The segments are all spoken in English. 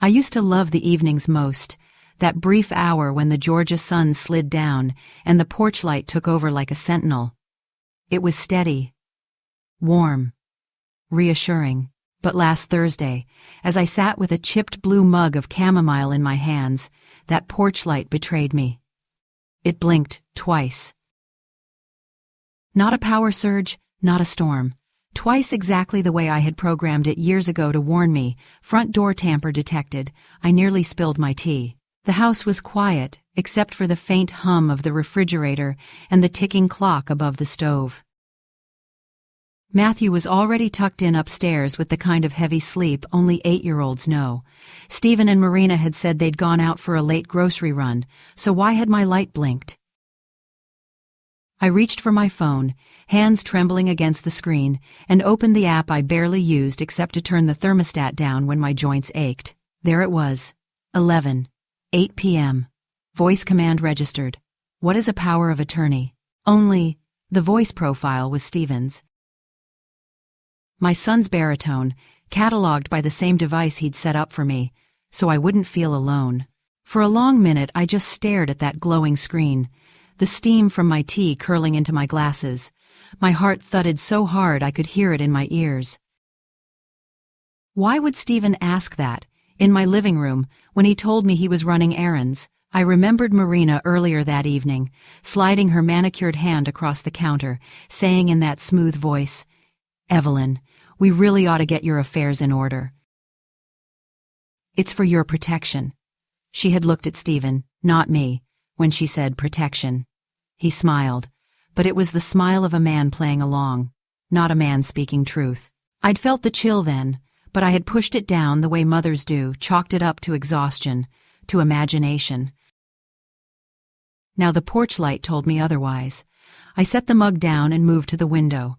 I used to love the evenings most, that brief hour when the Georgia sun slid down and the porch light took over like a sentinel. It was steady, warm, reassuring. But last Thursday, as I sat with a chipped blue mug of chamomile in my hands, that porch light betrayed me. It blinked twice. Not a power surge, not a storm. Twice exactly the way I had programmed it years ago to warn me, front door tamper detected. I nearly spilled my tea. The house was quiet, except for the faint hum of the refrigerator and the ticking clock above the stove. Matthew was already tucked in upstairs with the kind of heavy sleep only 8-year-olds know. Stephen and Marina had said they'd gone out for a late grocery run, so why had my light blinked? I reached for my phone, hands trembling against the screen, and opened the app I barely used except to turn the thermostat down when my joints ached. There it was. 8 p.m. Voice command registered. What is a power of attorney? Only, the voice profile was Stephen's. My son's baritone, cataloged by the same device he'd set up for me, so I wouldn't feel alone. For a long minute I just stared at that glowing screen, the steam from my tea curling into my glasses. My heart thudded so hard I could hear it in my ears. Why would Stephen ask that, in my living room, when he told me he was running errands? I remembered Marina earlier that evening, sliding her manicured hand across the counter, saying in that smooth voice, "Evelyn, we really ought to get your affairs in order. It's for your protection." She had looked at Stephen, not me, when she said protection. He smiled, but it was the smile of a man playing along, not a man speaking truth. I'd felt the chill then, but I had pushed it down the way mothers do, chalked it up to exhaustion, to imagination. Now the porch light told me otherwise. I set the mug down and moved to the window.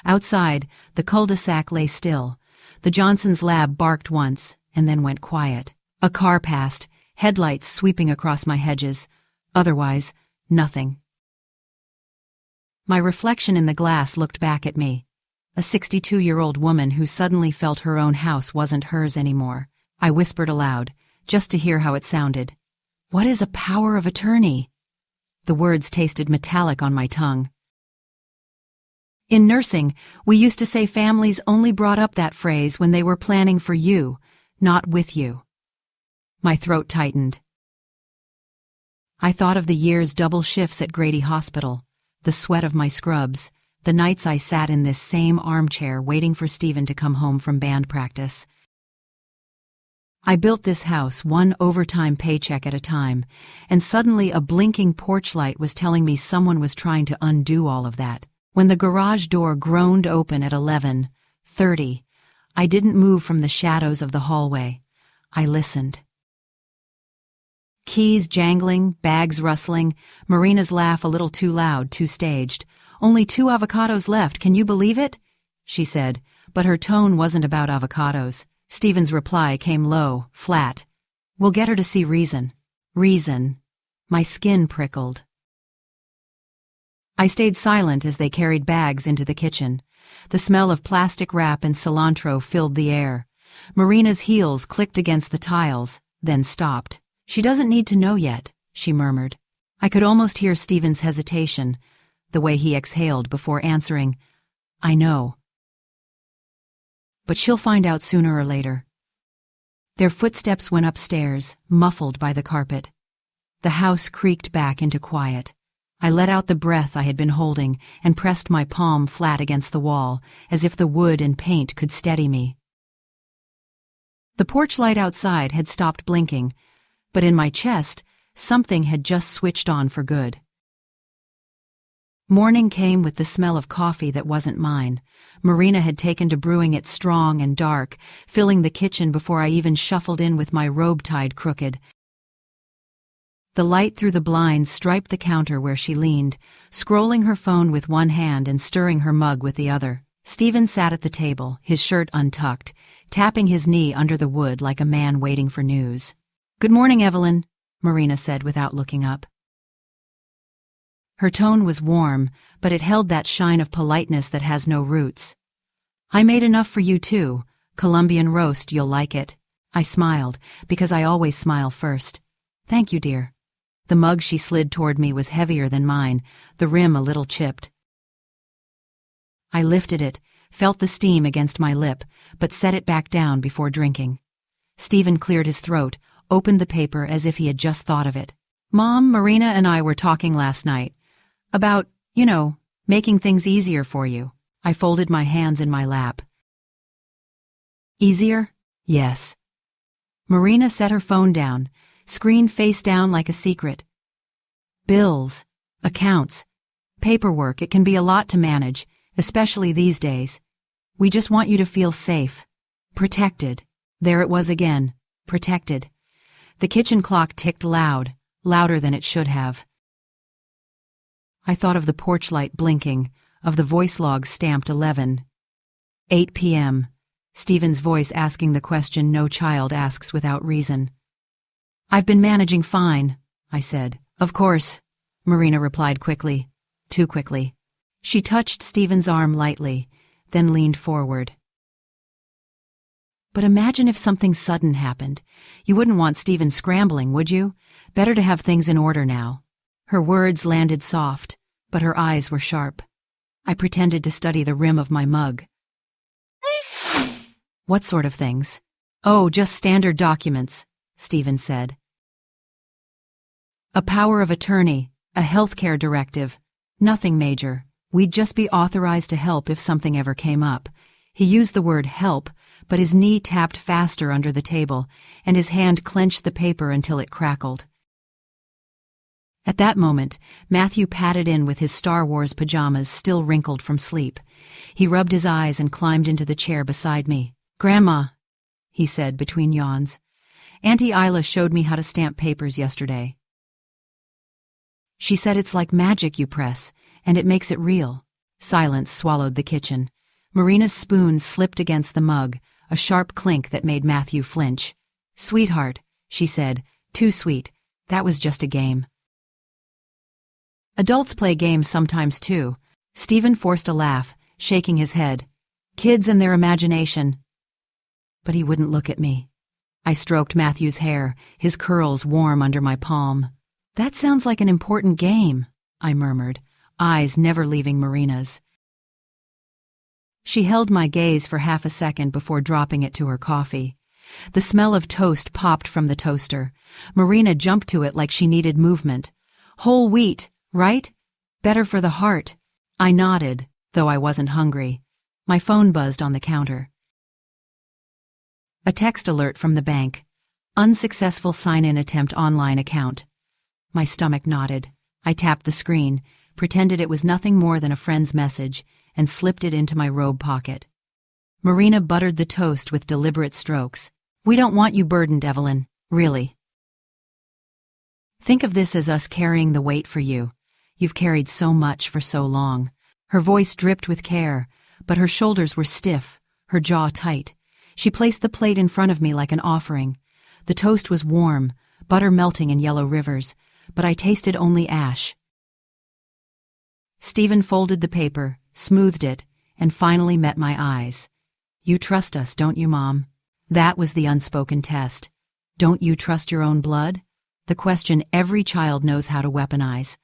Outside, the cul-de-sac lay still. The Johnsons' lab barked once, and then went quiet. A car passed, headlights sweeping across my hedges. Otherwise, nothing. My reflection in the glass looked back at me. A 62-year-old woman who suddenly felt her own house wasn't hers anymore. I whispered aloud, just to hear how it sounded. What is a power of attorney? The words tasted metallic on my tongue. In nursing, we used to say families only brought up that phrase when they were planning for you, not with you. My throat tightened. I thought of the year's double shifts at Grady Hospital, the sweat of my scrubs, the nights I sat in this same armchair waiting for Stephen to come home from band practice. I built this house one overtime paycheck at a time, and suddenly a blinking porch light was telling me someone was trying to undo all of that. When the garage door groaned open at 11:30, I didn't move from the shadows of the hallway. I listened. Keys jangling, bags rustling, Marina's laugh a little too loud, too staged. "Only 2 avocados left, can you believe it?" she said, but her tone wasn't about avocados. Stephen's reply came low, flat. "We'll get her to see reason." Reason. My skin prickled. I stayed silent as they carried bags into the kitchen. The smell of plastic wrap and cilantro filled the air. Marina's heels clicked against the tiles, then stopped. "She doesn't need to know yet," she murmured. I could almost hear Stephen's hesitation, the way he exhaled before answering, "I know. But she'll find out sooner or later." Their footsteps went upstairs, muffled by the carpet. The house creaked back into quiet. I let out the breath I had been holding and pressed my palm flat against the wall, as if the wood and paint could steady me. The porch light outside had stopped blinking, but in my chest, something had just switched on for good. Morning came with the smell of coffee that wasn't mine. Marina had taken to brewing it strong and dark, filling the kitchen before I even shuffled in with my robe tied crooked. The light through the blinds striped the counter where she leaned, scrolling her phone with one hand and stirring her mug with the other. Stephen sat at the table, his shirt untucked, tapping his knee under the wood like a man waiting for news. "Good morning, Evelyn," Marina said without looking up. Her tone was warm, but it held that shine of politeness that has no roots. "I made enough for you too. Colombian roast, you'll like it." I smiled, because I always smile first. Thank you, dear. The mug she slid toward me was heavier than mine, the rim a little chipped. I lifted it, felt the steam against my lip, but set it back down before drinking. Stephen cleared his throat, opened the paper as if he had just thought of it. Mom, Marina and I were talking last night. About, making things easier for you. I folded my hands in my lap. Easier? Yes. Marina set her phone down, screen face down like a secret. Bills, accounts, paperwork, it can be a lot to manage, especially these days. We just want you to feel safe. Protected. There it was again. Protected. The kitchen clock ticked loud, louder than it should have. I thought of the porch light blinking, of the voice log stamped 11. 8 p.m. Stephen's voice asking the question no child asks without reason. I've been managing fine, I said. Of course, Marina replied quickly. Too quickly. She touched Stephen's arm lightly, then leaned forward. But imagine if something sudden happened. You wouldn't want Stephen scrambling, would you? Better to have things in order now. Her words landed soft, but her eyes were sharp. I pretended to study the rim of my mug. What sort of things? Oh, just standard documents, Stephen said. A power of attorney, a healthcare directive. Nothing major. We'd just be authorized to help if something ever came up. He used the word help, but his knee tapped faster under the table, and his hand clenched the paper until it crackled. At that moment, Matthew padded in with his Star Wars pajamas still wrinkled from sleep. He rubbed his eyes and climbed into the chair beside me. Grandma, he said between yawns. Auntie Isla showed me how to stamp papers yesterday. She said it's like magic you press, and it makes it real. Silence swallowed the kitchen. Marina's spoon slipped against the mug, a sharp clink that made Matthew flinch. Sweetheart, she said, too sweet. That was just a game. Adults play games sometimes too. Stephen forced a laugh, shaking his head. Kids and their imagination. But he wouldn't look at me. I stroked Matthew's hair, his curls warm under my palm. That sounds like an important game, I murmured, eyes never leaving Marina's. She held my gaze for half a second before dropping it to her coffee. The smell of toast popped from the toaster. Marina jumped to it like she needed movement. Whole wheat, right? Better for the heart. I nodded, though I wasn't hungry. My phone buzzed on the counter. A text alert from the bank. Unsuccessful sign-in attempt online account. My stomach knotted. I tapped the screen, pretended it was nothing more than a friend's message, and slipped it into my robe pocket. Marina buttered the toast with deliberate strokes. We don't want you burdened, Evelyn. Really. Think of this as us carrying the weight for you. You've carried so much for so long. Her voice dripped with care, but her shoulders were stiff, her jaw tight. She placed the plate in front of me like an offering. The toast was warm, butter melting in yellow rivers, but I tasted only ash. Stephen folded the paper, smoothed it, and finally met my eyes. You trust us, don't you, Mom? That was the unspoken test. Don't you trust your own blood? The question every child knows how to weaponize.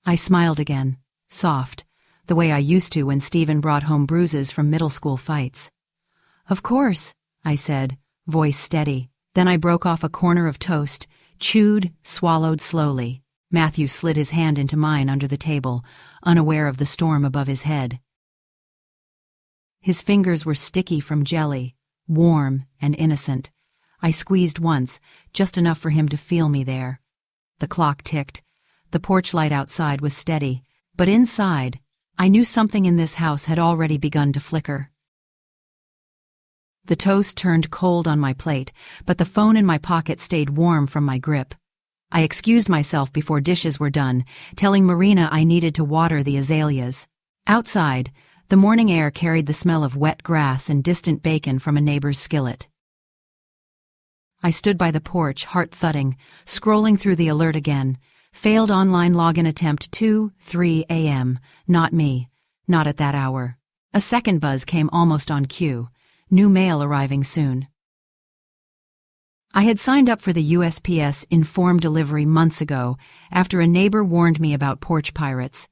I smiled again, soft, the way I used to when Stephen brought home bruises from middle school fights. Of course, I said, voice steady. Then I broke off a corner of toast, chewed, swallowed slowly. Matthew slid his hand into mine under the table, unaware of the storm above his head. His fingers were sticky from jelly, warm and innocent. I squeezed once, just enough for him to feel me there. The clock ticked. The porch light outside was steady, but inside, I knew something in this house had already begun to flicker. The toast turned cold on my plate, but the phone in my pocket stayed warm from my grip. I excused myself before dishes were done, telling Marina I needed to water the azaleas. Outside, the morning air carried the smell of wet grass and distant bacon from a neighbor's skillet. I stood by the porch, heart thudding, scrolling through the alert again. Failed online login attempt 2:03 a.m. Not me. Not at that hour. A second buzz came almost on cue. New mail arriving soon. I had signed up for the USPS Informed delivery months ago after a neighbor warned me about porch pirates.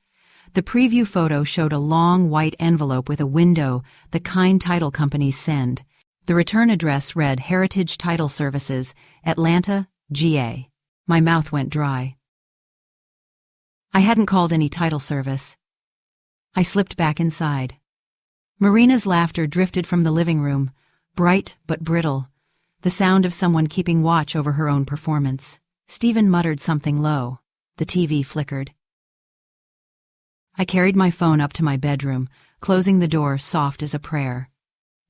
The preview photo showed a long white envelope with a window the kind title companies send. The return address read Heritage Title Services, Atlanta, GA. My mouth went dry. I hadn't called any title service. I slipped back inside. Marina's laughter drifted from the living room, bright but brittle, the sound of someone keeping watch over her own performance. Stephen muttered something low. The TV flickered. I carried my phone up to my bedroom, closing the door soft as a prayer.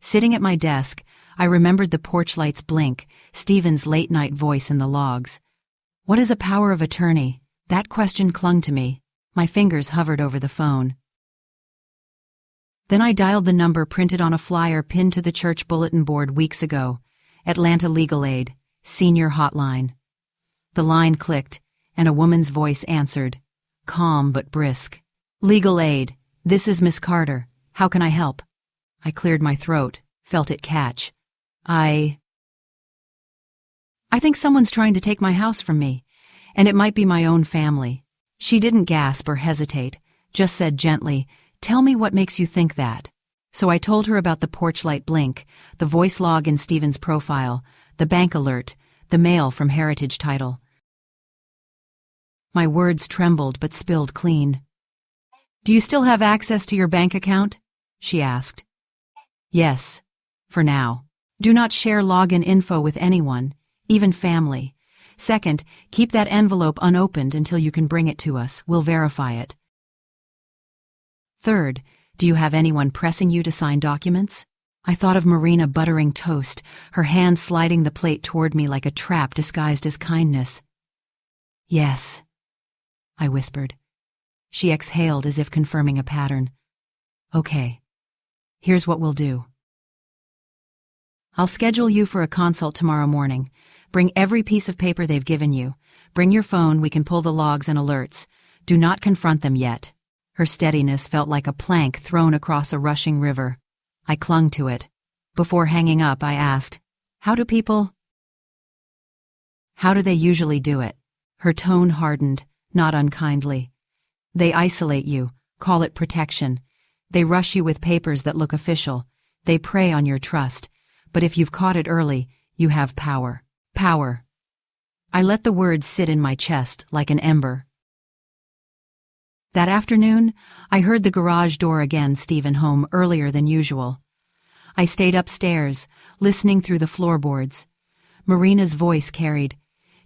Sitting at my desk, I remembered the porch lights blink, Stephen's late-night voice in the logs. What is a power of attorney? That question clung to me. My fingers hovered over the phone. Then I dialed the number printed on a flyer pinned to the church bulletin board weeks ago. Atlanta Legal Aid, Senior Hotline. The line clicked, and a woman's voice answered, calm but brisk. Legal Aid, this is Miss Carter. How can I help? I cleared my throat, felt it catch. I think someone's trying to take my house from me, and it might be my own family. She didn't gasp or hesitate, just said gently, tell me what makes you think that. So I told her about the porch light blink, the voice log in Stephen's profile, the bank alert, the mail from Heritage Title. My words trembled but spilled clean. Do you still have access to your bank account? She asked. Yes, for now. Do not share login info with anyone, even family. Second, keep that envelope unopened until you can bring it to us. We'll verify it. Third, do you have anyone pressing you to sign documents? I thought of Marina buttering toast, her hand sliding the plate toward me like a trap disguised as kindness. Yes, I whispered. She exhaled as if confirming a pattern. Okay, here's what we'll do. I'll schedule you for a consult tomorrow morning. Bring every piece of paper they've given you. Bring your phone, we can pull the logs and alerts. Do not confront them yet. Her steadiness felt like a plank thrown across a rushing river. I clung to it. Before hanging up, I asked, How do they usually do it? Her tone hardened, not unkindly. They isolate you, call it protection. They rush you with papers that look official. They prey on your trust. But if you've caught it early, you have power. Power. I let the words sit in my chest like an ember. That afternoon, I heard the garage door again, Stephen home earlier than usual. I stayed upstairs, listening through the floorboards. Marina's voice carried,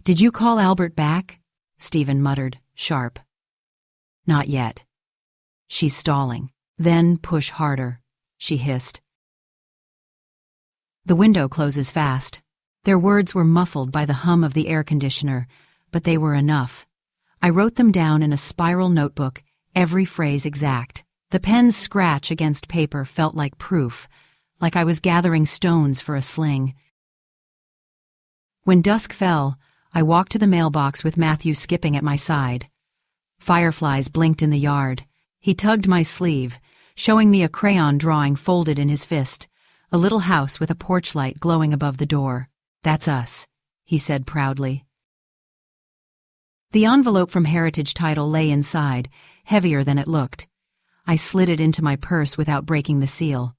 Did you call Albert back? Stephen muttered, sharp. Not yet. She's stalling. Then push harder, she hissed. The window closes fast. Their words were muffled by the hum of the air conditioner, but they were enough. I wrote them down in a spiral notebook, every phrase exact. The pen's scratch against paper felt like proof, like I was gathering stones for a sling. When dusk fell, I walked to the mailbox with Matthew skipping at my side. Fireflies blinked in the yard. He tugged my sleeve, showing me a crayon drawing folded in his fist, a little house with a porch light glowing above the door. That's us, he said proudly. The envelope from Heritage Title lay inside, heavier than it looked. I slid it into my purse without breaking the seal.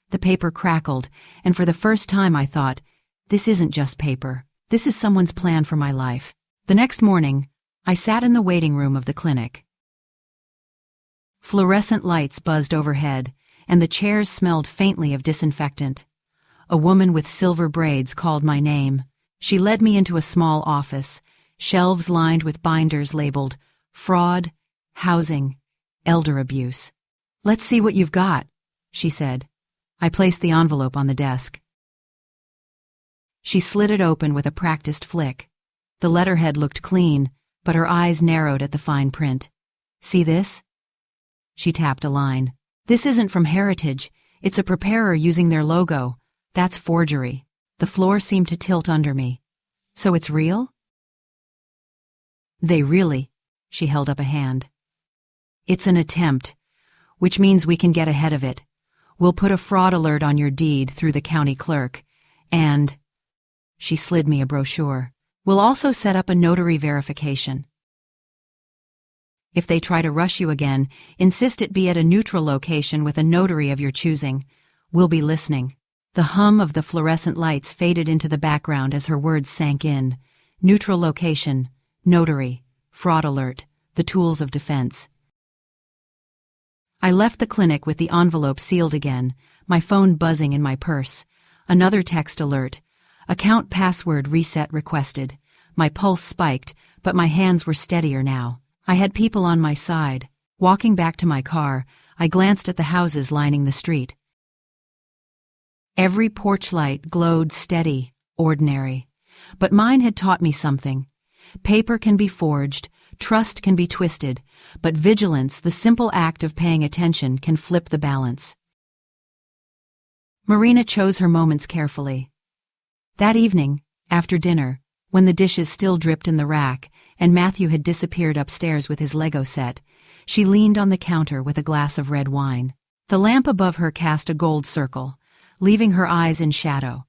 The paper crackled, and for the first time I thought, this isn't just paper. This is someone's plan for my life. The next morning, I sat in the waiting room of the clinic. Fluorescent lights buzzed overhead, and the chairs smelled faintly of disinfectant. A woman with silver braids called my name. She led me into a small office, shelves lined with binders labeled fraud, housing, elder abuse. Let's see what you've got, she said. I placed the envelope on the desk. She slid it open with a practiced flick. The letterhead looked clean, but her eyes narrowed at the fine print. See this? She tapped a line. This isn't from Heritage. It's a preparer using their logo. That's forgery. The floor seemed to tilt under me. So it's real? They really. She held up a hand. It's an attempt, which means we can get ahead of it. We'll put a fraud alert on your deed through the county clerk, and She slid me a brochure. We'll also set up a notary verification. If they try to rush you again, insist it be at a neutral location with a notary of your choosing. We'll be listening. The hum of the fluorescent lights faded into the background as her words sank in. Neutral location, notary, fraud alert, the tools of defense. I left the clinic with the envelope sealed again, my phone buzzing in my purse. Another text alert. Account password reset requested. My pulse spiked, but my hands were steadier now. I had people on my side. Walking back to my car, I glanced at the houses lining the street. Every porch light glowed steady, ordinary. But mine had taught me something. Paper can be forged, trust can be twisted, but vigilance, the simple act of paying attention, can flip the balance. Marina chose her moments carefully. That evening, after dinner, when the dishes still dripped in the rack and Matthew had disappeared upstairs with his Lego set, she leaned on the counter with a glass of red wine. The lamp above her cast a gold circle, leaving her eyes in shadow.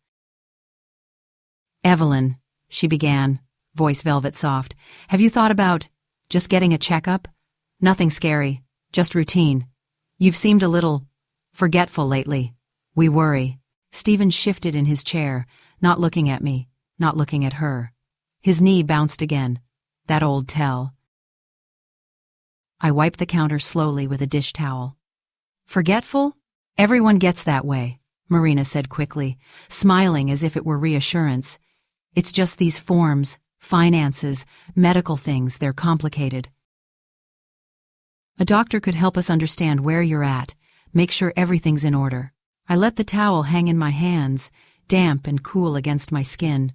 "Evelyn," she began, voice velvet soft, "have you thought about just getting a checkup? Nothing scary, just routine. You've seemed a little forgetful lately. We worry." Stephen shifted in his chair, not looking at me, not looking at her. His knee bounced again. That old tell. I wiped the counter slowly with a dish towel. "Forgetful? Everyone gets that way," Marina said quickly, smiling as if it were reassurance. "It's just these forms, finances, medical things, they're complicated. A doctor could help us understand where you're at, make sure everything's in order." I let the towel hang in my hands, damp and cool against my skin.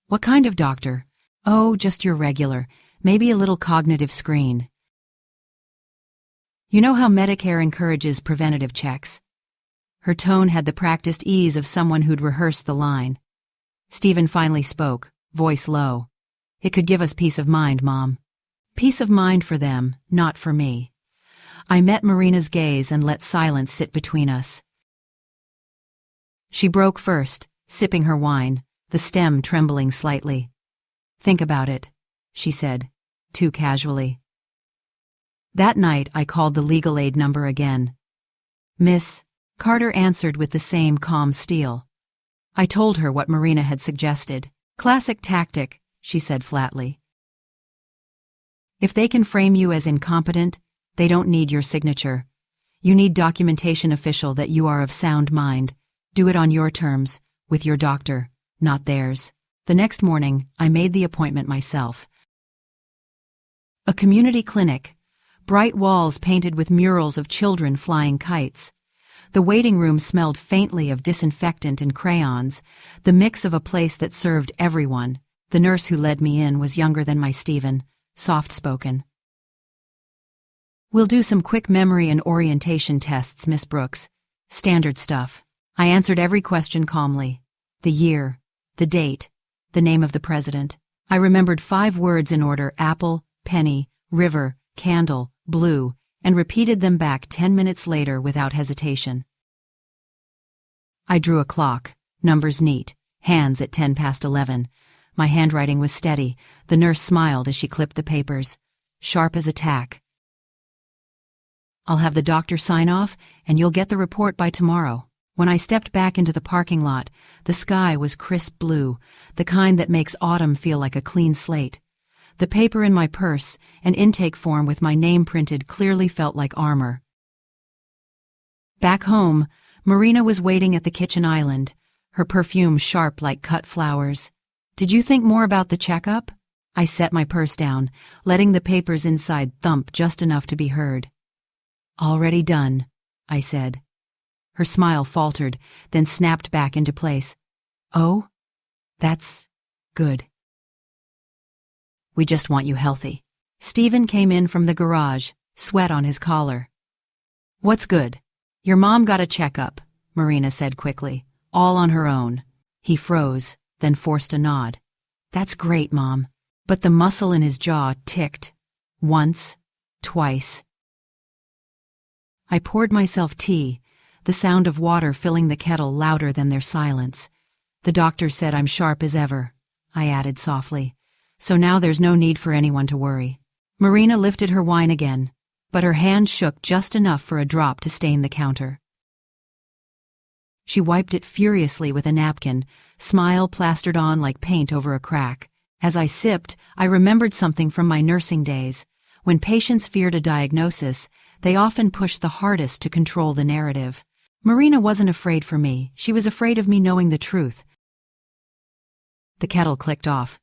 "What kind of doctor?" "Oh, just your regular, maybe a little cognitive screen. You know how Medicare encourages preventative checks?" Her tone had the practiced ease of someone who'd rehearsed the line. Stephen finally spoke, voice low. "It could give us peace of mind, Mom." Peace of mind for them, not for me. I met Marina's gaze and let silence sit between us. She broke first, sipping her wine, the stem trembling slightly. "Think about it," she said, too casually. That night I called the legal aid number again. "Miss," Carter answered with the same calm steel. I told her what Marina had suggested. "Classic tactic," she said flatly. "If they can frame you as incompetent, they don't need your signature. You need documentation official that you are of sound mind. Do it on your terms, with your doctor, not theirs." The next morning, I made the appointment myself. A community clinic, bright walls painted with murals of children flying kites. The waiting room smelled faintly of disinfectant and crayons, the mix of a place that served everyone. The nurse who led me in was younger than my Stephen, soft-spoken. "We'll do some quick memory and orientation tests, Miss Brooks. Standard stuff." I answered every question calmly. The year, the date, the name of the president. I remembered 5 words in order: apple, penny, river, candle, blue, and repeated them back 10 minutes later without hesitation. I drew a clock, numbers neat, hands at 11:10. My handwriting was steady. The nurse smiled as she clipped the papers, sharp as a tack. "I'll have the doctor sign off, and you'll get the report by tomorrow." When I stepped back into the parking lot, the sky was crisp blue, the kind that makes autumn feel like a clean slate. The paper in my purse, an intake form with my name printed, clearly felt like armor. Back home, Marina was waiting at the kitchen island, her perfume sharp like cut flowers. "Did you think more about the checkup?" I set my purse down, letting the papers inside thump just enough to be heard. "Already done," I said. Her smile faltered, then snapped back into place. "Oh? That's good. We just want you healthy." Stephen came in from the garage, sweat on his collar. "What's good?" "Your mom got a checkup," Marina said quickly, all on her own. He froze, then forced a nod. "That's great, Mom." But the muscle in his jaw ticked. Once, twice. I poured myself tea, the sound of water filling the kettle louder than their silence. The doctor said I'm sharp as ever, I added softly. So now there's no need for anyone to worry. Marina lifted her wine again, but her hand shook just enough for a drop to stain the counter. She wiped it furiously with a napkin, smile plastered on like paint over a crack. As I sipped, I remembered something from my nursing days. When patients feared a diagnosis, they often pushed the hardest to control the narrative. Marina wasn't afraid for me. She was afraid of me knowing the truth. The kettle clicked off.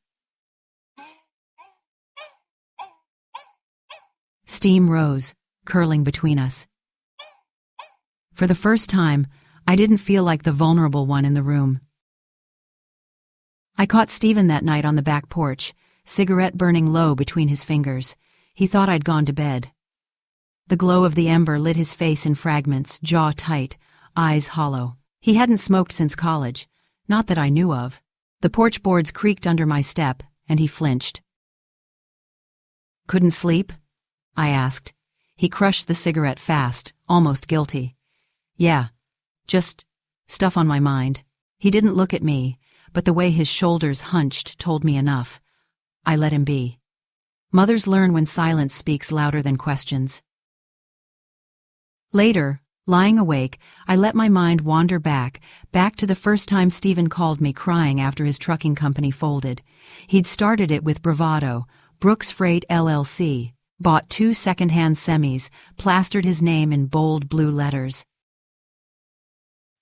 Steam rose, curling between us. For the first time, I didn't feel like the vulnerable one in the room. I caught Stephen that night on the back porch, cigarette burning low between his fingers. He thought I'd gone to bed. The glow of the ember lit his face in fragments, jaw tight, eyes hollow. He hadn't smoked since college, not that I knew of. The porch boards creaked under my step, and he flinched. Couldn't sleep? I asked. He crushed the cigarette fast, almost guilty. Yeah, just stuff on my mind. He didn't look at me, but the way his shoulders hunched told me enough. I let him be. Mothers learn when silence speaks louder than questions. Later, lying awake, I let my mind wander back to the first time Stephen called me crying after his trucking company folded. He'd started it with bravado, Brooks Freight LLC, bought 2 second-hand semis, plastered his name in bold blue letters.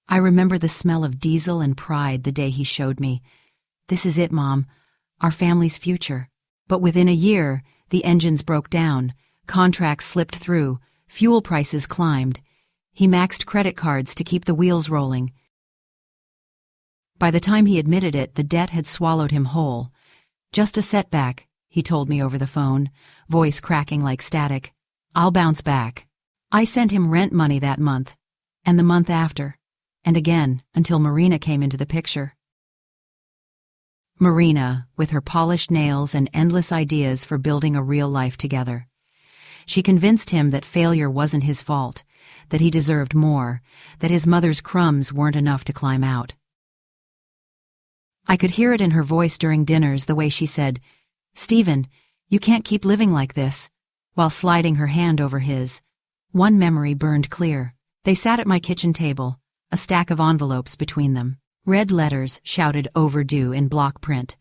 I remember the smell of diesel and pride the day he showed me. This is it, Mom, our family's future. But within a year, the engines broke down, contracts slipped through, fuel prices climbed. He maxed credit cards to keep the wheels rolling. By the time he admitted it, the debt had swallowed him whole. Just a setback, he told me over the phone, voice cracking like static. I'll bounce back. I sent him rent money that month, and the month after, and again until Marina came into the picture. Marina, with her polished nails and endless ideas for building a real life together. She convinced him that failure wasn't his fault, that he deserved more, that his mother's crumbs weren't enough to climb out. I could hear it in her voice during dinners, the way she said, "Stephen, you can't keep living like this," while sliding her hand over his. One memory burned clear. They sat at my kitchen table, a stack of envelopes between them. Red letters shouted overdue in block print.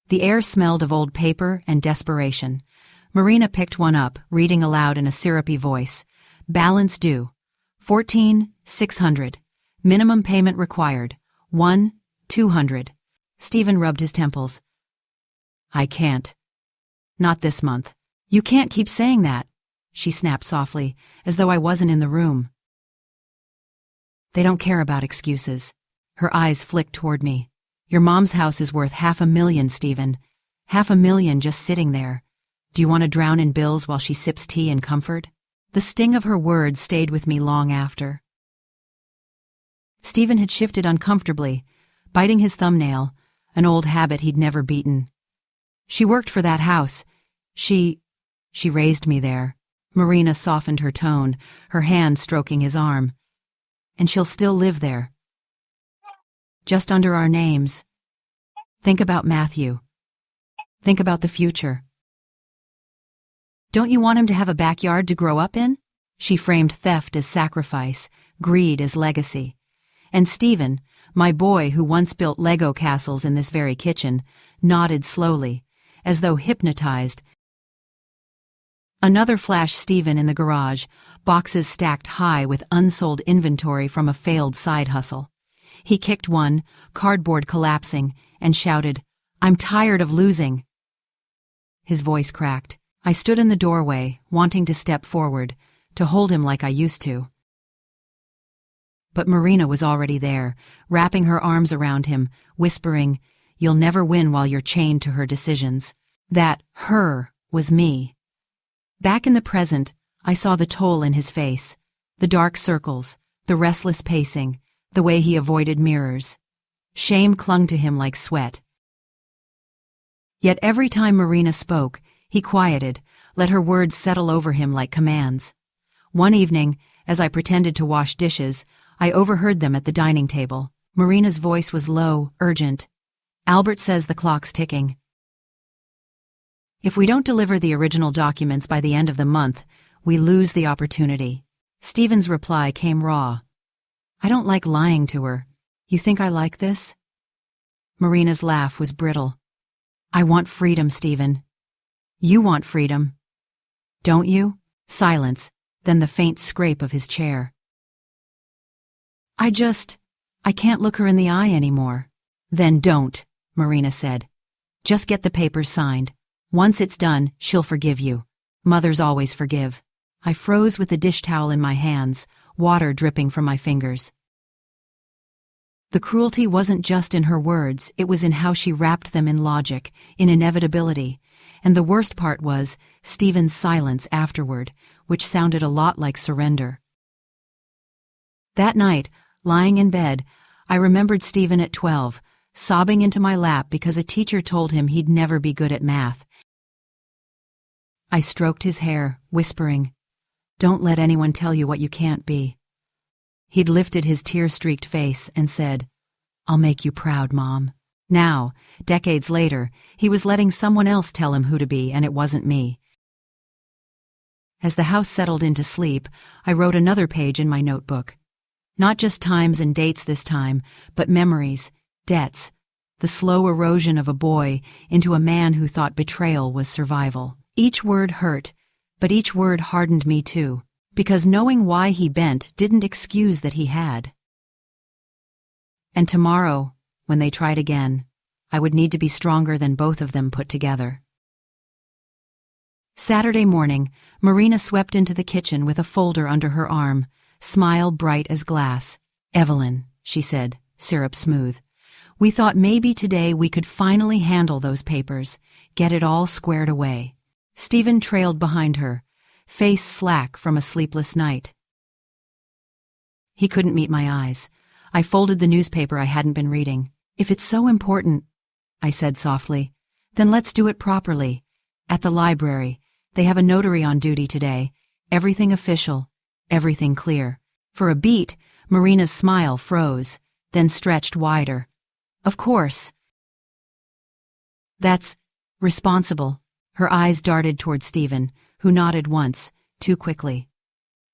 The air smelled of old paper and desperation. Marina picked one up, reading aloud in a syrupy voice. Balance due, $14,600. Minimum payment required, $1,200. Stephen rubbed his temples. I can't. Not this month. You can't keep saying that, she snapped softly, as though I wasn't in the room. They don't care about excuses. Her eyes flicked toward me. Your mom's house is worth $500,000, Stephen. $500,000 just sitting there. Do you want to drown in bills while she sips tea in comfort? The sting of her words stayed with me long after. Stephen had shifted uncomfortably, biting his thumbnail, an old habit he'd never beaten. She worked for that house. She raised me there. Marina softened her tone, her hand stroking his arm. And she'll still live there. Just under our names. Think about Matthew. Think about the future. Don't you want him to have a backyard to grow up in? She framed theft as sacrifice, greed as legacy. And Stephen, my boy who once built Lego castles in this very kitchen, nodded slowly, as though hypnotized. Another flashed Stephen in the garage, boxes stacked high with unsold inventory from a failed side hustle. He kicked one, cardboard collapsing, and shouted, I'm tired of losing. His voice cracked. I stood in the doorway, wanting to step forward, to hold him like I used to. But Marina was already there, wrapping her arms around him, whispering, You'll never win while you're chained to her decisions. That her was me. Back in the present, I saw the toll in his face, the dark circles, the restless pacing, the way he avoided mirrors. Shame clung to him like sweat. Yet every time Marina spoke, he quieted, let her words settle over him like commands. One evening, as I pretended to wash dishes, I overheard them at the dining table. Marina's voice was low, urgent. Albert says the clock's ticking. If we don't deliver the original documents by the end of the month, we lose the opportunity. Stephen's reply came raw. I don't like lying to her. You think I like this? Marina's laugh was brittle. I want freedom, Stephen. You want freedom. Don't you? Silence, then the faint scrape of his chair. I can't look her in the eye anymore. Then don't, Marina said. Just get the papers signed. Once it's done, she'll forgive you. Mothers always forgive. I froze with the dish towel in my hands, water dripping from my fingers. The cruelty wasn't just in her words, it was in how she wrapped them in logic, in inevitability, and the worst part was Stephen's silence afterward, which sounded a lot like surrender. That night, lying in bed, I remembered Stephen at 12, sobbing into my lap because a teacher told him he'd never be good at math. I stroked his hair, whispering, "Don't let anyone tell you what you can't be." He'd lifted his tear-streaked face and said, "I'll make you proud, Mom." Now, decades later, he was letting someone else tell him who to be, and it wasn't me. As the house settled into sleep, I wrote another page in my notebook. Not just times and dates this time, but memories, debts, the slow erosion of a boy into a man who thought betrayal was survival. Each word hurt, but each word hardened me too, because knowing why he bent didn't excuse that he had. And tomorrow, when they tried again, I would need to be stronger than both of them put together. Saturday morning, Marina swept into the kitchen with a folder under her arm, smile bright as glass. "Evelyn," she said, syrup smooth. "We thought maybe today we could finally handle those papers, get it all squared away." Stephen trailed behind her, face slack from a sleepless night. He couldn't meet my eyes. I folded the newspaper I hadn't been reading. "If it's so important," I said softly, "then let's do it properly. At the library, they have a notary on duty today. Everything official, everything clear." For a beat, Marina's smile froze, then stretched wider. "Of course. That's responsible." Her eyes darted toward Stephen, who nodded once, too quickly.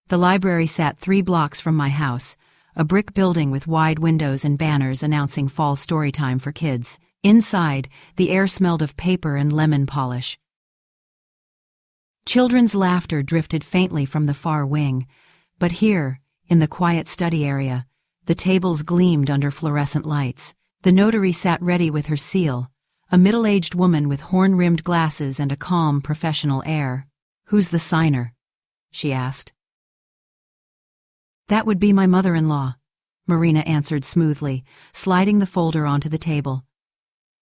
The library sat 3 blocks from my house, a brick building with wide windows and banners announcing fall story time for kids. Inside, the air smelled of paper and lemon polish. Children's laughter drifted faintly from the far wing, but here, in the quiet study area, the tables gleamed under fluorescent lights. The notary sat ready with her seal, a middle-aged woman with horn-rimmed glasses and a calm, professional air. "Who's the signer?" she asked. "That would be my mother-in-law," Marina answered smoothly, sliding the folder onto the table.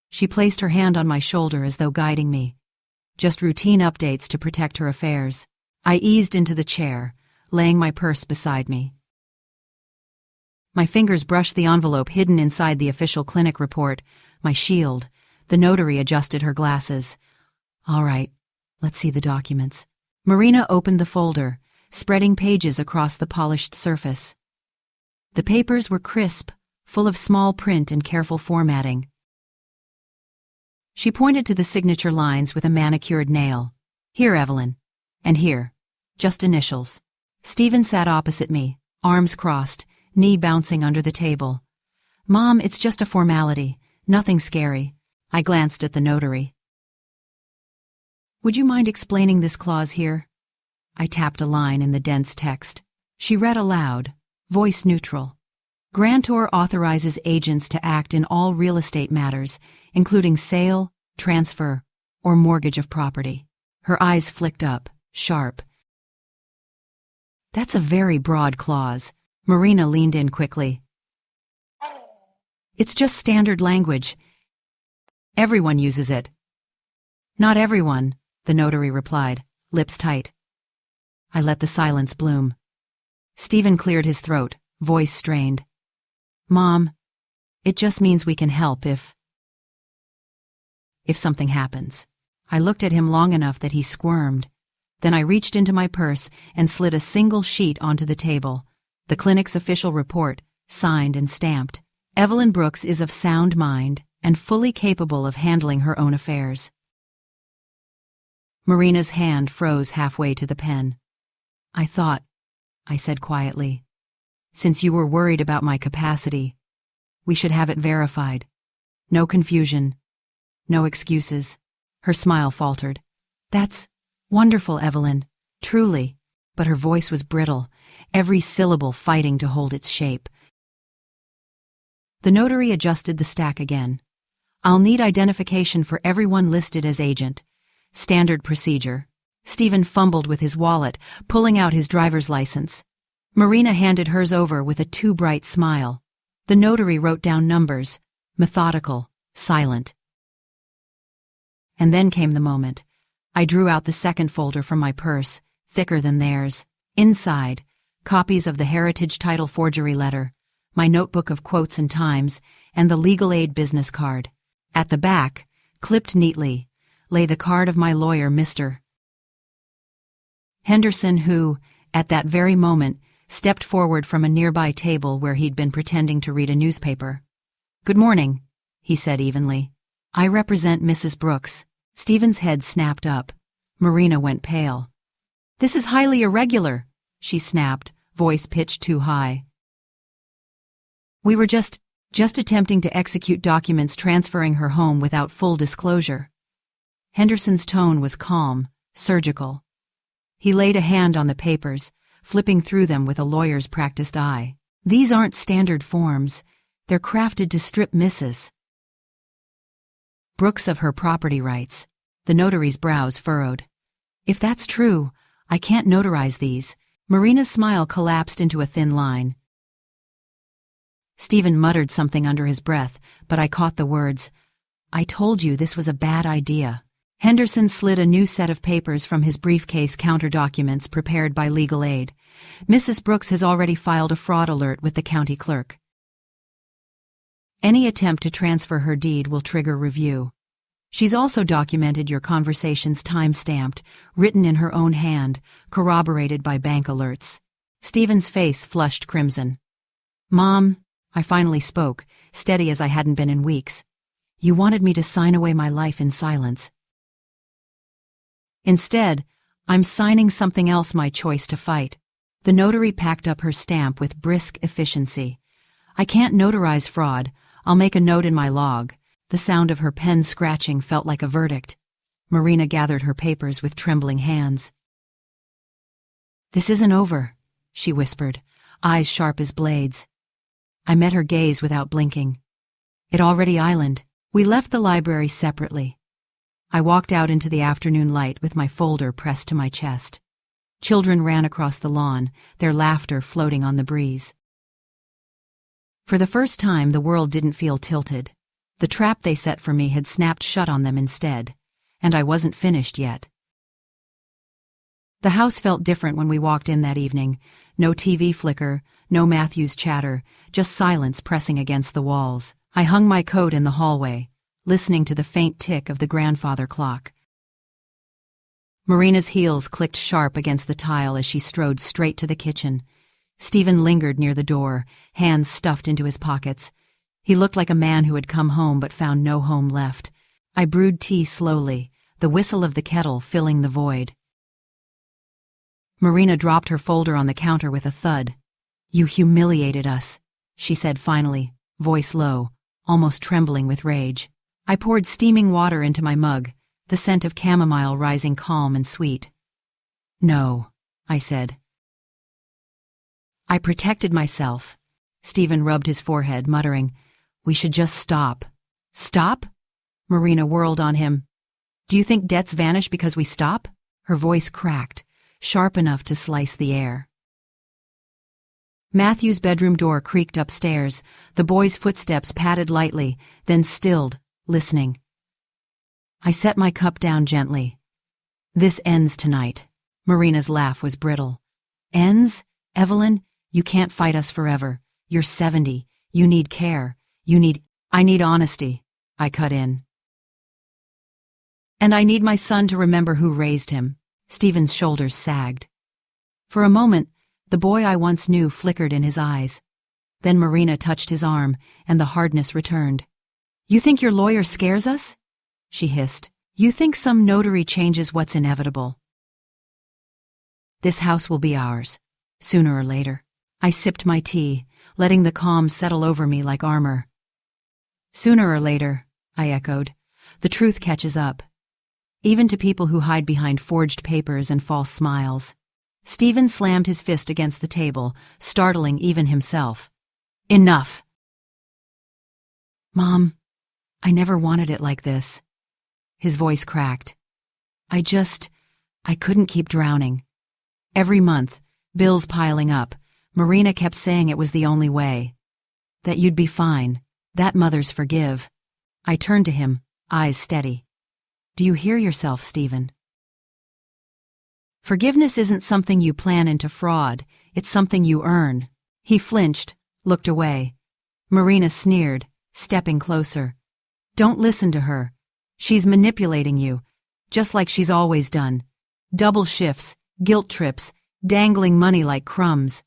She placed her hand on my shoulder as though guiding me. Just routine updates to protect her affairs. I eased into the chair, laying my purse beside me. My fingers brushed the envelope hidden inside the official clinic report, my shield. The notary adjusted her glasses. "All right, let's see the documents." Marina opened the folder, spreading pages across the polished surface. The papers were crisp, full of small print and careful formatting. She pointed to the signature lines with a manicured nail. "Here, Evelyn. And here. Just initials." Stephen sat opposite me, arms crossed, knee bouncing under the table. "Mom, it's just a formality. Nothing scary." I glanced at the notary. "Would you mind explaining this clause here?" I tapped a line in the dense text. She read aloud, voice neutral. "Grantor authorizes agents to act in all real estate matters, including sale, transfer, or mortgage of property." Her eyes flicked up, sharp. "That's a very broad clause." Marina leaned in quickly. "It's just standard language. Everyone uses it." "Not everyone," the notary replied, lips tight. I let the silence bloom. Stephen cleared his throat, voice strained. "Mom, it just means we can help if something happens." I looked at him long enough that he squirmed. Then I reached into my purse and slid a single sheet onto the table, the clinic's official report, signed and stamped. Evelyn Brooks is of sound mind and fully capable of handling her own affairs. Marina's hand froze halfway to the pen. I thought, I said quietly, since you were worried about my capacity, we should have it verified. No confusion. No excuses. Her smile faltered. That's wonderful, Evelyn. Truly. But her voice was brittle, every syllable fighting to hold its shape. The notary adjusted the stack again. I'll need identification for everyone listed as agent. Standard procedure. Stephen fumbled with his wallet, pulling out his driver's license. Marina handed hers over with a too bright smile. The notary wrote down numbers, methodical, silent. And then came the moment. I drew out the second folder from my purse, thicker than theirs. Inside, copies of the heritage title forgery letter, my notebook of quotes and times, and the legal aid business card. At the back, clipped neatly, lay the card of my lawyer, Mr. Henderson, who, at that very moment, stepped forward from a nearby table where he'd been pretending to read a newspaper. Good morning, he said evenly. I represent Mrs. Brooks. Stephen's head snapped up. Marina went pale. This is highly irregular, she snapped, voice pitched too high. We were just attempting to execute documents transferring her home without full disclosure. Henderson's tone was calm, surgical. He laid a hand on the papers, flipping through them with a lawyer's practiced eye. These aren't standard forms. They're crafted to strip Mrs. Brooks of her property rights. The notary's brows furrowed. If that's true, I can't notarize these. Marina's smile collapsed into a thin line. Stephen muttered something under his breath, but I caught the words. I told you this was a bad idea. Henderson slid a new set of papers from his briefcase, counter documents prepared by legal aid. Mrs. Brooks has already filed a fraud alert with the county clerk. Any attempt to transfer her deed will trigger review. She's also documented your conversations time-stamped, written in her own hand, corroborated by bank alerts. Stephen's face flushed crimson. Mom, I finally spoke, steady as I hadn't been in weeks. You wanted me to sign away my life in silence. Instead, I'm signing something else, my choice to fight. The notary packed up her stamp with brisk efficiency. I can't notarize fraud. I'll make a note in my log. The sound of her pen scratching felt like a verdict. Marina gathered her papers with trembling hands. This isn't over, she whispered, eyes sharp as blades. I met her gaze without blinking. It already island. We left the library separately. I walked out into the afternoon light with my folder pressed to my chest. Children ran across the lawn, their laughter floating on the breeze. For the first time, the world didn't feel tilted. The trap they set for me had snapped shut on them instead, and I wasn't finished yet. The house felt different when we walked in that evening. No TV flicker, no Matthew's chatter, just silence pressing against the walls. I hung my coat in the hallway, listening to the faint tick of the grandfather clock. Marina's heels clicked sharp against the tile as she strode straight to the kitchen. Stephen lingered near the door, hands stuffed into his pockets. He looked like a man who had come home but found no home left. I brewed tea slowly, the whistle of the kettle filling the void. Marina dropped her folder on the counter with a thud. You humiliated us, she said finally, voice low, almost trembling with rage. I poured steaming water into my mug, the scent of chamomile rising calm and sweet. No, I said. I protected myself. Stephen rubbed his forehead, muttering, We should just stop. Stop? Marina whirled on him. Do you think debts vanish because we stop? Her voice cracked, sharp enough to slice the air. Matthew's bedroom door creaked upstairs. The boy's footsteps padded lightly, then stilled, listening. I set my cup down gently. This ends tonight. Marina's laugh was brittle. Ends? Evelyn, you can't fight us forever. You're 70. You need care. I need honesty. I cut in. And I need my son to remember who raised him. Stephen's shoulders sagged. For a moment, the boy I once knew flickered in his eyes. Then Marina touched his arm, and the hardness returned. "You think your lawyer scares us?" she hissed. "You think some notary changes what's inevitable. This house will be ours, sooner or later." I sipped my tea, letting the calm settle over me like armor. "Sooner or later," I echoed. "The truth catches up. Even to people who hide behind forged papers and false smiles." Stephen slammed his fist against the table, startling even himself. "Enough!" "Mom, I never wanted it like this." His voice cracked. I couldn't keep drowning. Every month, bills piling up, Marina kept saying it was the only way. That you'd be fine, that mothers forgive. I turned to him, eyes steady. "Do you hear yourself, Stephen? Forgiveness isn't something you plan into fraud, it's something you earn." He flinched, looked away. Marina sneered, stepping closer. "Don't listen to her. She's manipulating you, just like she's always done. Double shifts, guilt trips, dangling money like crumbs.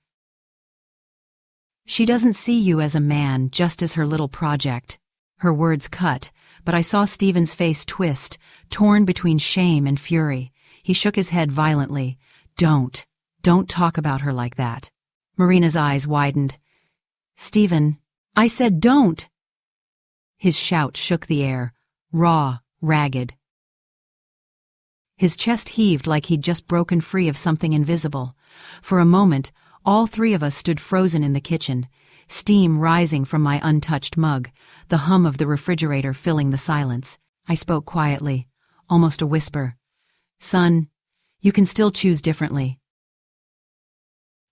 She doesn't see you as a man, just as her little project." Her words cut, but I saw Stephen's face twist, torn between shame and fury. He shook his head violently. Don't talk about her like that." Marina's eyes widened. "Stephen, I said don't!" His shout shook the air, raw, ragged. His chest heaved like he'd just broken free of something invisible. For a moment, all three of us stood frozen in the kitchen, steam rising from my untouched mug, the hum of the refrigerator filling the silence. I spoke quietly, almost a whisper. "Son, you can still choose differently.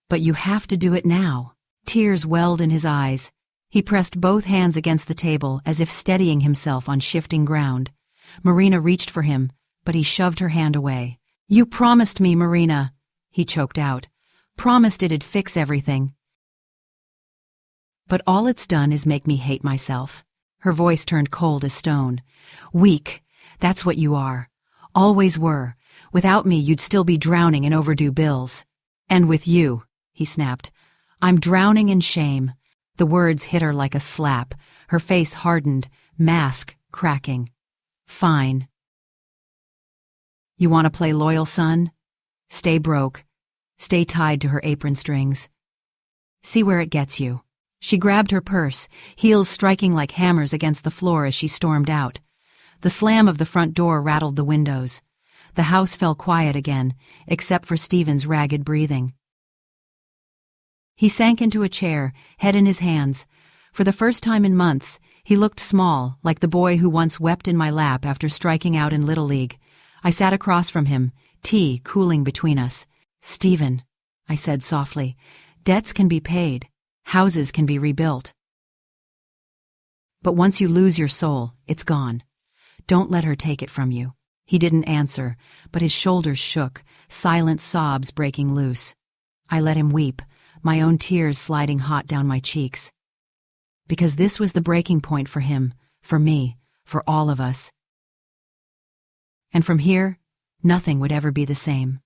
But you have to do it now." Tears welled in his eyes. He pressed both hands against the table as if steadying himself on shifting ground. Marina reached for him, but he shoved her hand away. "You promised me, Marina," he choked out. "Promised it'd fix everything. But all it's done is make me hate myself." Her voice turned cold as stone. "Weak, that's what you are. Always were. Without me, you'd still be drowning in overdue bills. And with you," he snapped, "I'm drowning in shame." The words hit her like a slap. Her face hardened, mask cracking. "Fine. You want to play loyal, son? Stay broke. Stay tied to her apron strings. See where it gets you." She grabbed her purse, heels striking like hammers against the floor as she stormed out. The slam of the front door rattled the windows. The house fell quiet again, except for Stephen's ragged breathing. He sank into a chair, head in his hands. For the first time in months, he looked small, like the boy who once wept in my lap after striking out in Little League. I sat across from him, tea cooling between us. "Stephen," I said softly, "debts can be paid. Houses can be rebuilt. But once you lose your soul, it's gone. Don't let her take it from you." He didn't answer, but his shoulders shook, silent sobs breaking loose. I let him weep, my own tears sliding hot down my cheeks. Because this was the breaking point for him, for me, for all of us. And from here, nothing would ever be the same.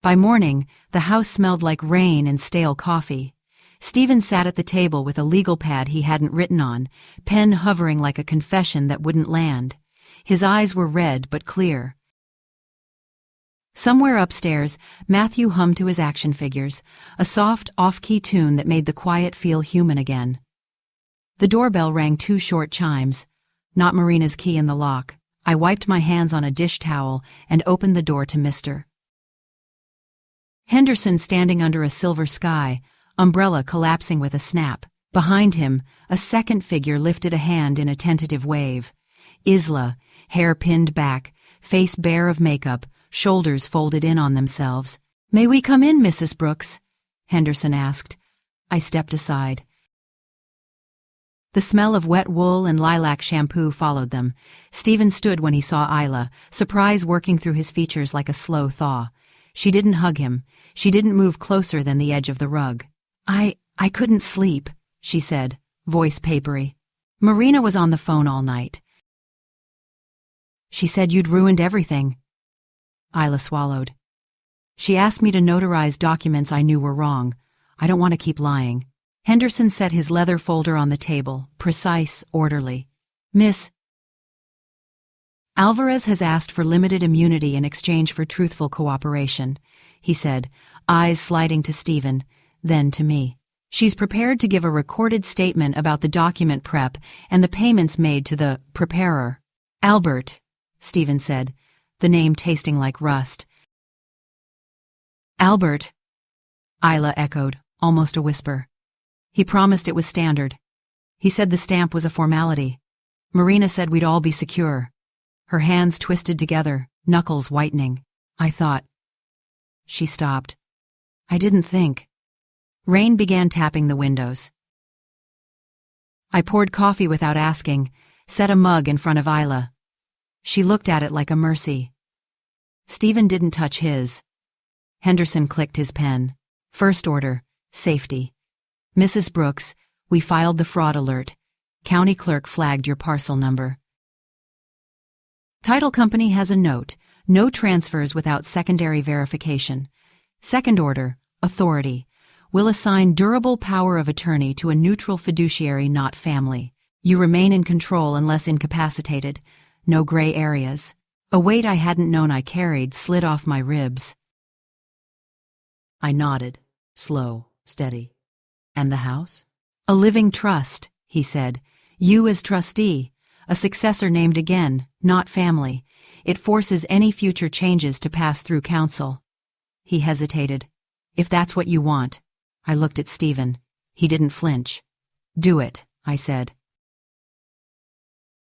By morning, the house smelled like rain and stale coffee. Stephen sat at the table with a legal pad he hadn't written on, pen hovering like a confession that wouldn't land. His eyes were red but clear. Somewhere upstairs, Matthew hummed to his action figures, a soft, off-key tune that made the quiet feel human again. The doorbell rang 2 short chimes, not Marina's key in the lock. I wiped my hands on a dish towel and opened the door to Mr. Henderson standing under a silver sky, umbrella collapsing with a snap. Behind him, a second figure lifted a hand in a tentative wave. Isla, hair pinned back, face bare of makeup, shoulders folded in on themselves. "May we come in, Mrs. Brooks?" Henderson asked. I stepped aside. The smell of wet wool and lilac shampoo followed them. Stephen stood when he saw Isla, surprise working through his features like a slow thaw. She didn't hug him. She didn't move closer than the edge of the rug. I couldn't sleep," she said, voice papery. "Marina was on the phone all night. She said you'd ruined everything." Isla swallowed. "She asked me to notarize documents I knew were wrong. I don't want to keep lying. Henderson set his leather folder on the table, precise, orderly. Miss Alvarez has asked for limited immunity in exchange for truthful cooperation, he said, eyes sliding to Stephen, then to me. She's prepared to give a recorded statement about the document prep and the payments made to the preparer. Albert, Stephen said, the name tasting like rust. Albert, Isla echoed, almost a whisper. He promised it was standard. He said the stamp was a formality. Marina said we'd all be secure. Her hands twisted together, knuckles whitening. I thought. She stopped. I didn't think. Rain began tapping the windows. I poured coffee without asking, set a mug in front of Isla. She looked at it like a mercy. Stephen didn't touch his. Henderson clicked his pen. First order, safety. Mrs. Brooks, we filed the fraud alert. County clerk flagged your parcel number. Title company has a note, no transfers without secondary verification. Second order, authority. Will assign durable power of attorney to a neutral fiduciary, not family. You remain in control unless incapacitated. No gray areas. A weight I hadn't known I carried slid off my ribs. I nodded, slow, steady. And the house? A living trust, he said. You as trustee, a successor named again, not family. It forces any future changes to pass through council. He hesitated. If that's what you want. I looked at Stephen. He didn't flinch. Do it, I said.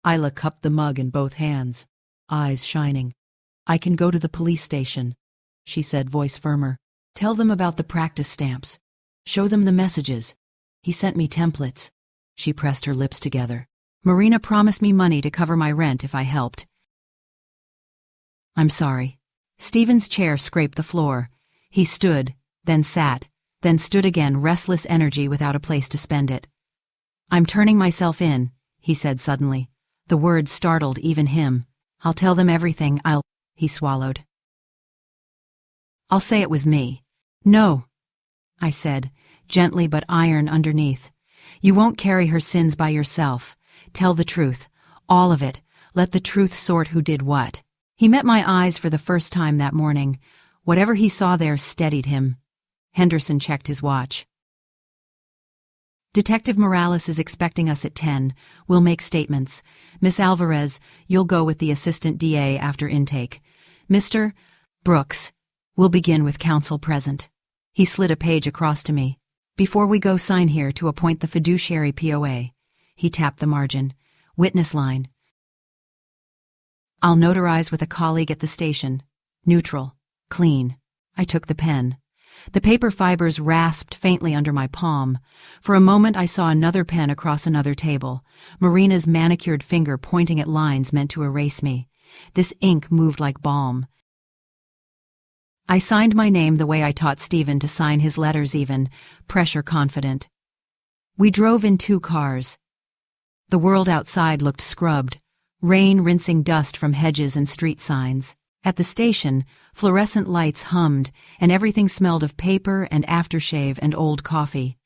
Isla cupped the mug in both hands, eyes shining. I can go to the police station, she said, voice firmer. Tell them about the practice stamps. Show them the messages. He sent me templates. She pressed her lips together. Marina promised me money to cover my rent if I helped. I'm sorry. Stephen's chair scraped the floor. He stood, then sat, then stood again, restless energy without a place to spend it. I'm turning myself in, he said suddenly. The words startled even him. I'll tell them everything. He swallowed. I'll say it was me. No, I said, gently but iron underneath. You won't carry her sins by yourself. Tell the truth. All of it. Let the truth sort who did what. He met my eyes for the first time that morning. Whatever he saw there steadied him. Henderson checked his watch. Detective Morales is expecting us at 10. We'll make statements. Miss Alvarez, you'll go with the assistant DA after intake. Mr. Brooks, we'll begin with counsel present. He slid a page across to me. Before we go, sign here to appoint the fiduciary POA. He tapped the margin. Witness line. I'll notarize with a colleague at the station. Neutral. Clean. I took the pen. The paper fibers rasped faintly under my palm. For a moment I saw another pen across another table, Marina's manicured finger pointing at lines meant to erase me. This ink moved like balm. I signed my name the way I taught Stephen to sign his letters even, pressure confident. We drove in 2 cars. The world outside looked scrubbed, rain rinsing dust from hedges and street signs. At the station, fluorescent lights hummed, and everything smelled of paper and aftershave and old coffee.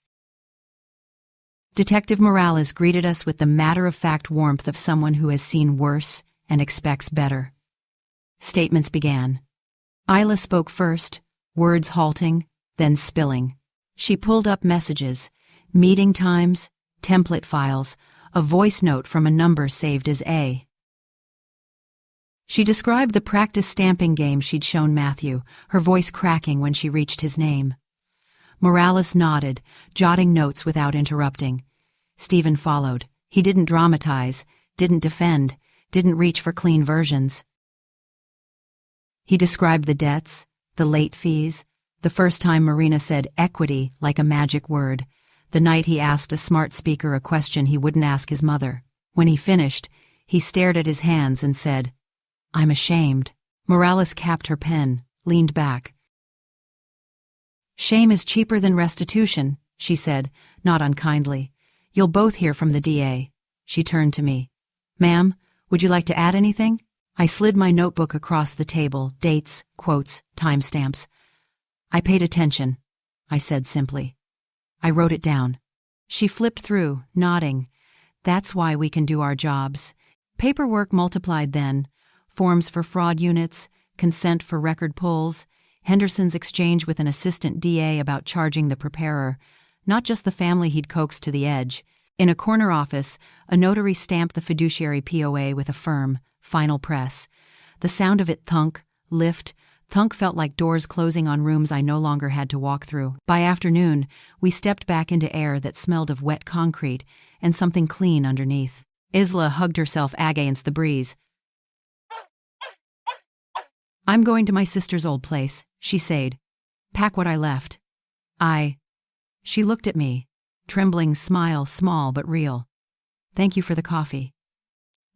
Detective Morales greeted us with the matter-of-fact warmth of someone who has seen worse and expects better. Statements began. Isla spoke first, words halting, then spilling. She pulled up messages, meeting times, template files, a voice note from a number saved as A. She described the practice stamping game she'd shown Matthew, her voice cracking when she reached his name. Morales nodded, jotting notes without interrupting. Stephen followed. He didn't dramatize, didn't defend, didn't reach for clean versions. He described the debts, the late fees, the first time Marina said equity like a magic word, the night he asked a smart speaker a question he wouldn't ask his mother. When he finished, he stared at his hands and said, I'm ashamed. Morales capped her pen, leaned back. Shame is cheaper than restitution, she said, not unkindly. You'll both hear from the DA. She turned to me. Ma'am, would you like to add anything? I slid my notebook across the table, dates, quotes, timestamps. I paid attention, I said simply. I wrote it down. She flipped through, nodding. That's why we can do our jobs. Paperwork multiplied then. Forms for fraud units, consent for record pulls, Henderson's exchange with an assistant DA about charging the preparer, not just the family he'd coaxed to the edge. In a corner office, a notary stamped the fiduciary POA with a firm, final press. The sound of it thunk, lift, thunk felt like doors closing on rooms I no longer had to walk through. By afternoon, we stepped back into air that smelled of wet concrete and something clean underneath. Isla hugged herself against the breeze. I'm going to my sister's old place, she said. Pack what I left. She looked at me, trembling smile small but real. Thank you for the coffee.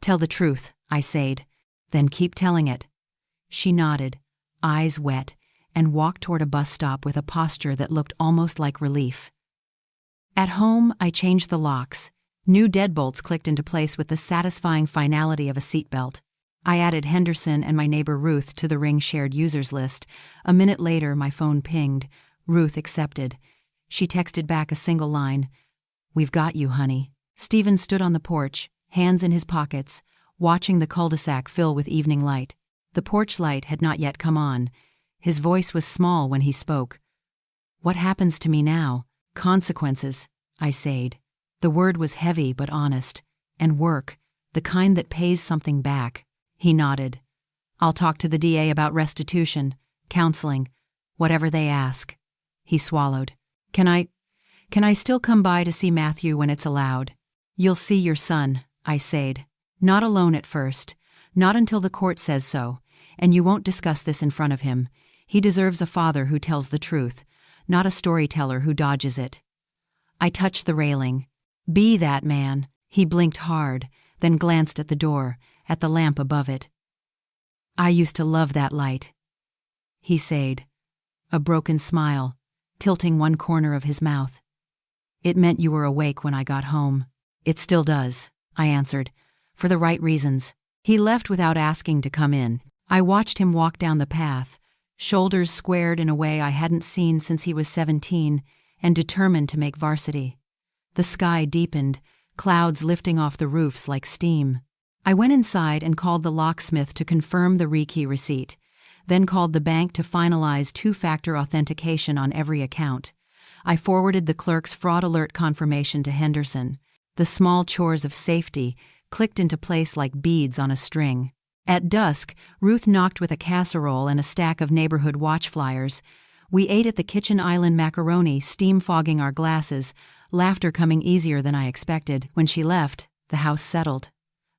Tell the truth, I said. Then keep telling it. She nodded, eyes wet, and walked toward a bus stop with a posture that looked almost like relief. At home, I changed the locks. New deadbolts clicked into place with the satisfying finality of a seatbelt. I added Henderson and my neighbor Ruth to the Ring shared users list. A minute later, my phone pinged. Ruth accepted. She texted back a single line. We've got you, honey. Stephen stood on the porch, hands in his pockets, watching the cul-de-sac fill with evening light. The porch light had not yet come on. His voice was small when he spoke. What happens to me now? Consequences, I said. The word was heavy but honest. And work, the kind that pays something back. He nodded. I'll talk to the DA about restitution, counseling, whatever they ask. He swallowed. Can I still come by to see Matthew when it's allowed? You'll see your son, I said. Not alone at first. Not until the court says so. And you won't discuss this in front of him. He deserves a father who tells the truth, not a storyteller who dodges it. I touched the railing. Be that man. He blinked hard, then glanced at the door, at the lamp above it. I used to love that light, he said, a broken smile, tilting one corner of his mouth. It meant you were awake when I got home. It still does, I answered, for the right reasons. He left without asking to come in. I watched him walk down the path, shoulders squared in a way I hadn't seen since he was 17, and determined to make varsity. The sky deepened, clouds lifting off the roofs like steam. I went inside and called the locksmith to confirm the rekey receipt, then called the bank to finalize two-factor authentication on every account. I forwarded the clerk's fraud alert confirmation to Henderson. The small chores of safety clicked into place like beads on a string. At dusk, Ruth knocked with a casserole and a stack of neighborhood watch flyers. We ate at the kitchen island macaroni, steam fogging our glasses, laughter coming easier than I expected. When she left, the house settled.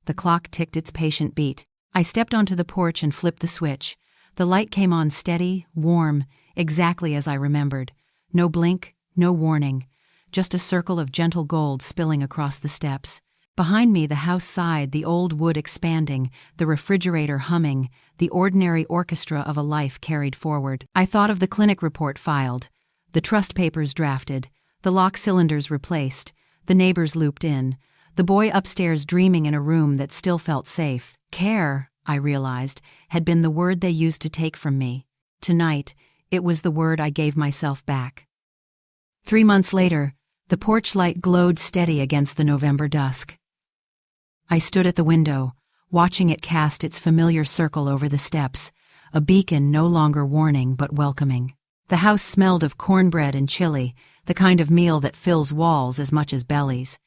The clock ticked its patient beat. I stepped onto the porch and flipped the switch. The light came on steady, warm, exactly as I remembered. No blink, no warning. Just a circle of gentle gold spilling across the steps. Behind me, the house sighed, the old wood expanding, the refrigerator humming, the ordinary orchestra of a life carried forward. I thought of the clinic report filed, the trust papers drafted, the lock cylinders replaced, the neighbors looped in, the boy upstairs dreaming in a room that still felt safe. Care, I realized, had been the word they used to take from me. Tonight, it was the word I gave myself back. 3 months later, the porch light glowed steady against the November dusk. I stood at the window, watching it cast its familiar circle over the steps, a beacon no longer warning but welcoming. The house smelled of cornbread and chili, the kind of meal that fills walls as much as bellies.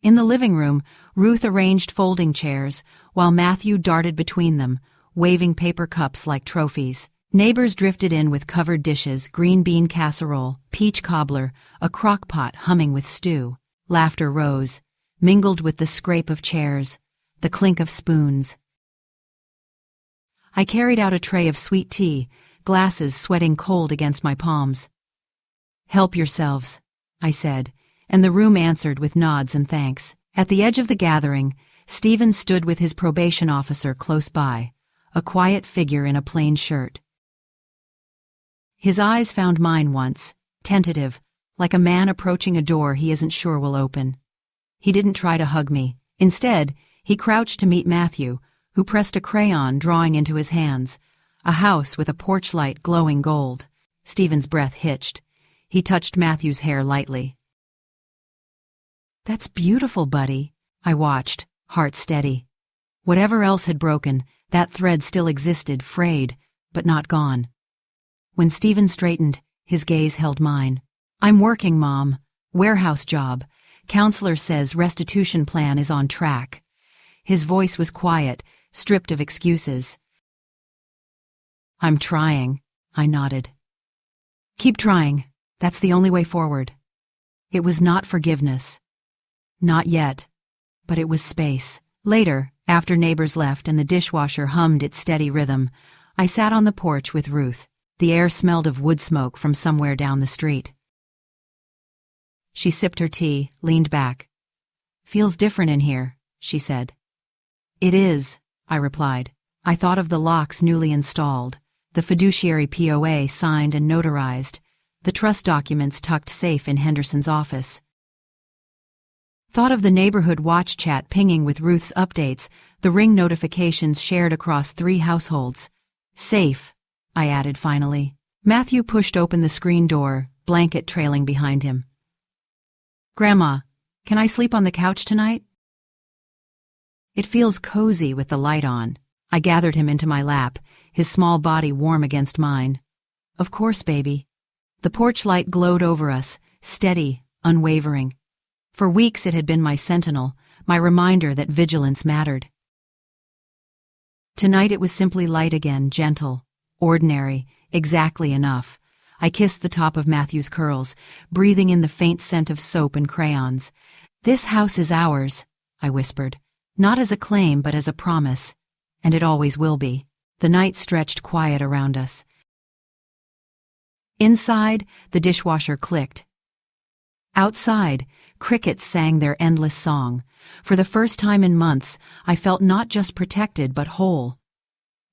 In the living room, Ruth arranged folding chairs, while Matthew darted between them, waving paper cups like trophies. Neighbors drifted in with covered dishes, green bean casserole, peach cobbler, a crock pot humming with stew. Laughter rose, mingled with the scrape of chairs, the clink of spoons. I carried out a tray of sweet tea, glasses sweating cold against my palms. Help yourselves, I said, and the room answered with nods and thanks. At the edge of the gathering, Stephen stood with his probation officer close by, a quiet figure in a plain shirt. His eyes found mine once, tentative, like a man approaching a door he isn't sure will open. He didn't try to hug me. Instead, he crouched to meet Matthew, who pressed a crayon drawing into his hands, a house with a porch light glowing gold. Stephen's breath hitched. He touched Matthew's hair lightly. "That's beautiful, buddy." I watched, heart steady. Whatever else had broken, that thread still existed, frayed, but not gone. When Stephen straightened, his gaze held mine. "I'm working, Mom. Warehouse job. Counselor says restitution plan is on track." His voice was quiet, stripped of excuses. "I'm trying," I nodded. "Keep trying. That's the only way forward." It was not forgiveness. Not yet. But it was space. Later, after neighbors left and the dishwasher hummed its steady rhythm, I sat on the porch with Ruth. The air smelled of wood smoke from somewhere down the street. She sipped her tea, leaned back. "Feels different in here," she said. "It is," I replied. I thought of the locks newly installed, the fiduciary POA signed and notarized, the trust documents tucked safe in Henderson's office. Thought of the neighborhood watch chat pinging with Ruth's updates, the ring notifications shared across 3 households. "Safe," I added finally. Matthew pushed open the screen door, blanket trailing behind him. "Grandma, can I sleep on the couch tonight?" "It feels cozy with the light on." I gathered him into my lap, his small body warm against mine. "Of course, baby." The porch light glowed over us, steady, unwavering. For weeks it had been my sentinel, my reminder that vigilance mattered. Tonight it was simply light again, gentle, ordinary, exactly enough. I kissed the top of Matthew's curls, breathing in the faint scent of soap and crayons. "This house is ours," I whispered, not as a claim but as a promise, and it always will be. The night stretched quiet around us. Inside, the dishwasher clicked. Outside, crickets sang their endless song. For the first time in months, I felt not just protected but whole.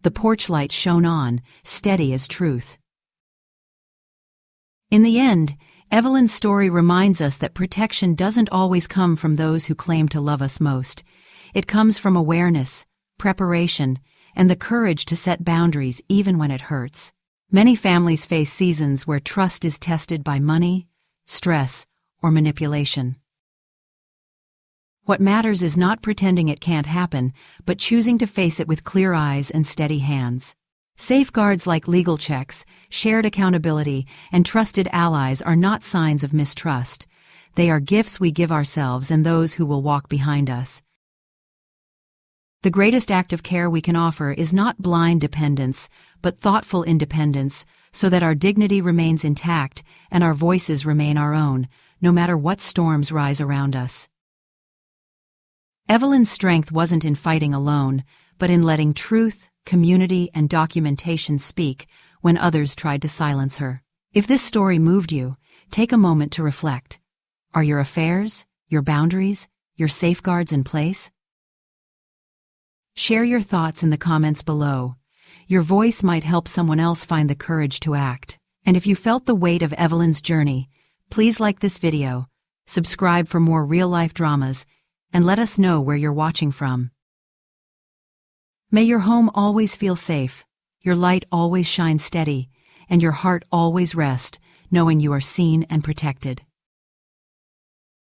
The porch light shone on, steady as truth. In the end, Evelyn's story reminds us that protection doesn't always come from those who claim to love us most. It comes from awareness, preparation, and the courage to set boundaries even when it hurts. Many families face seasons where trust is tested by money, stress, or manipulation. What matters is not pretending it can't happen, but choosing to face it with clear eyes and steady hands. Safeguards like legal checks, shared accountability, and trusted allies are not signs of mistrust. They are gifts we give ourselves and those who will walk behind us. The greatest act of care we can offer is not blind dependence, but thoughtful independence, so that our dignity remains intact and our voices remain our own, no matter what storms rise around us. Evelyn's strength wasn't in fighting alone, but in letting truth, community, and documentation speak when others tried to silence her. If this story moved you, take a moment to reflect. Are your affairs, your boundaries, your safeguards in place? Share your thoughts in the comments below. Your voice might help someone else find the courage to act. And if you felt the weight of Evelyn's journey, please like this video, subscribe for more real-life dramas, and let us know where you're watching from. May your home always feel safe, your light always shine steady, and your heart always rest, knowing you are seen and protected.